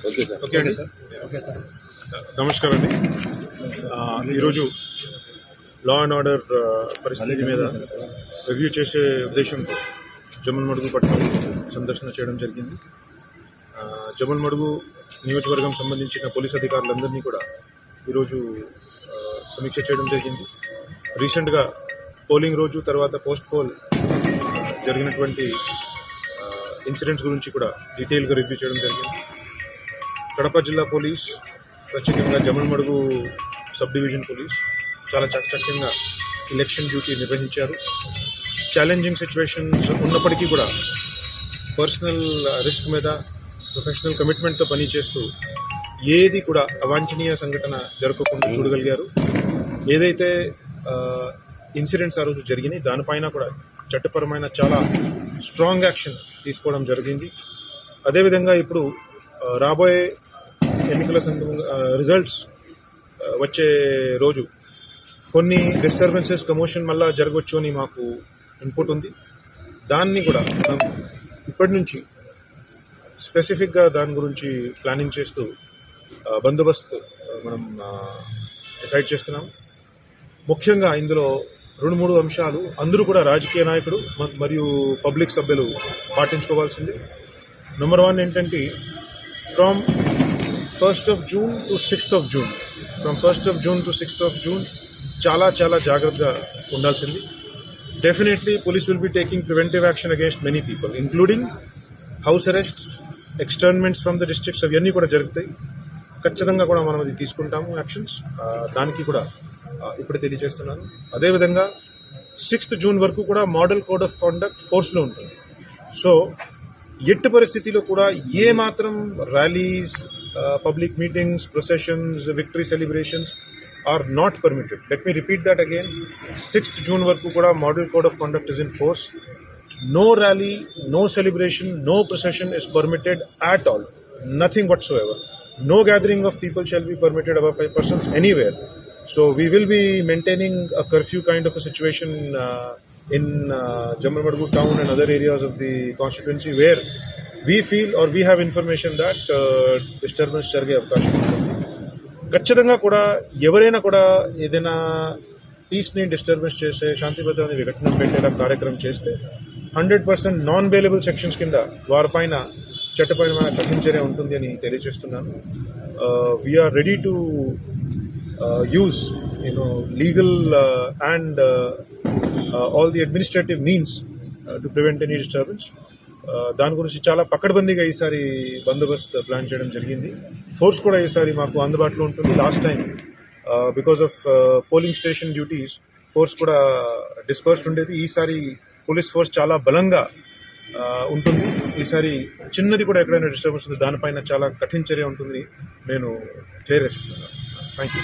Okay sir. నమస్కారం అండి. ఈరోజు లా అండ్ ఆర్డర్ పరిస్థితి మీద రివ్యూ చేసే ఉద్దేశంతో జమ్మలమడుగు పట్టణం సందర్శన చేయడం జరిగింది. జమ్మలమడుగు నియోజకవర్గం సంబంధించిన పోలీస్ అధికారులందరినీ కూడా ఈరోజు సమీక్ష చేయడం జరిగింది. రీసెంట్గా పోలింగ్ రోజు తర్వాత పోస్ట్ పోల్ జరిగినటువంటి ఇన్సిడెంట్స్ గురించి కూడా డీటెయిల్గా రివ్యూ చేయడం జరిగింది. కడప జిల్లా పోలీస్, ప్రత్యేకంగా జమ్మలమడుగు సబ్ డివిజన్ పోలీస్ చాలా చక్కగా ఎలక్షన్ డ్యూటీ నిర్వహించారు. ఛాలెంజింగ్ సిచ్యువేషన్స్ ఉన్నప్పటికీ కూడా పర్సనల్ రిస్క్ మీద ప్రొఫెషనల్ కమిట్మెంట్తో పనిచేస్తూ ఏది కూడా అవాంఛనీయ సంఘటన జరగకుండా చూడగలిగారు. ఏదైతే ఇన్సిడెంట్స్ ఆ రోజు జరిగినాయి దానిపైన కూడా చట్టపరమైన చాలా స్ట్రాంగ్ యాక్షన్ తీసుకోవడం జరిగింది. అదేవిధంగా ఇప్పుడు రాబోయే ఎన్నికల రిజల్ట్స్ వచ్చే రోజు కొన్ని డిస్టర్బెన్సెస్ కమోషన్ మళ్ళా జరగవచ్చు అని మాకు ఇన్పుట్ ఉంది. దాన్ని కూడా మనం ఇప్పటి నుంచి స్పెసిఫిక్గా దాని గురించి ప్లానింగ్ చేస్తూ బందోబస్తు మనం డిసైడ్ చేస్తున్నాం. ముఖ్యంగా ఇందులో 2-3 అంశాలు అందరూ కూడా రాజకీయ నాయకులు మరియు పబ్లిక్ సభ్యులు పాటించుకోవాల్సింది. నెంబర్ 1 ఏంటంటే from 1st of June to 6th of June, from 1st of June to 6th of June చాలా జాగ్రత్తగా ఉండాల్సింది. Definitely police will be taking preventive action against many people, including house arrests, ఎక్స్టర్న్మెంట్స్ from the districts, అవన్నీ కూడా జరుగుతాయి. ఖచ్చితంగా కూడా మనం అది తీసుకుంటాము యాక్షన్స్. దానికి కూడా ఇప్పుడు తెలియజేస్తున్నాను. అదేవిధంగా 6th June వరకు కూడా మోడల్ కోడ్ ఆఫ్ కాండక్ట్ ఫోర్స్లో ఉంటుంది. సో ఎట్టి పరిస్థితిలో కూడా ఏ మాత్రం rallies, public meetings, processions, victory celebrations are not permitted. Let me repeat that again. 6th June వరకు కూడా model code of conduct is in force. No rally, no celebration, no procession is permitted at all. Nothing whatsoever. No gathering of people shall be permitted above 5 persons anywhere. So we will be maintaining a curfew kind of a situation in Jammalmadu town and other areas of the constituency where we feel or we have information that disturbance జరిగే అవకాశం ఉంటుంది. ఖచ్చితంగా కూడా ఎవరైనా కూడా ఏదైనా పీస్ని disturbance చేసే, శాంతి భద్రతని విఘటన పెట్టేలా కార్యక్రమం చేస్తే 100% నాన్ బెయిలబుల్ సెక్షన్స్ కింద వారిపైన చట్టపరమైన కఠిన చర్య ఉంటుంది అని తెలియజేస్తున్నాను. We are ready to use legal and all the administrative means to prevent any disturbance. దాని గురించి చాలా పకడ్బందీగా ఈసారి బందోబస్తు ప్లాన్ చేయడం జరిగింది. ఫోర్స్ కూడా ఈసారి మాకు అందుబాటులో ఉంటుంది. Last time because of polling station duties force కూడా డిస్పర్స్డ్ ఉండేది. ఈసారి పోలీస్ ఫోర్స్ చాలా బలంగా ఉంటుంది. ఈసారి చిన్నది కూడా ఎక్కడైనా డిస్టర్బెన్స్ ఉంది దానిపైన చాలా కఠిన చర్య ఉంటుందని నేను క్లియర్గా చెప్తున్నాను. Thank you.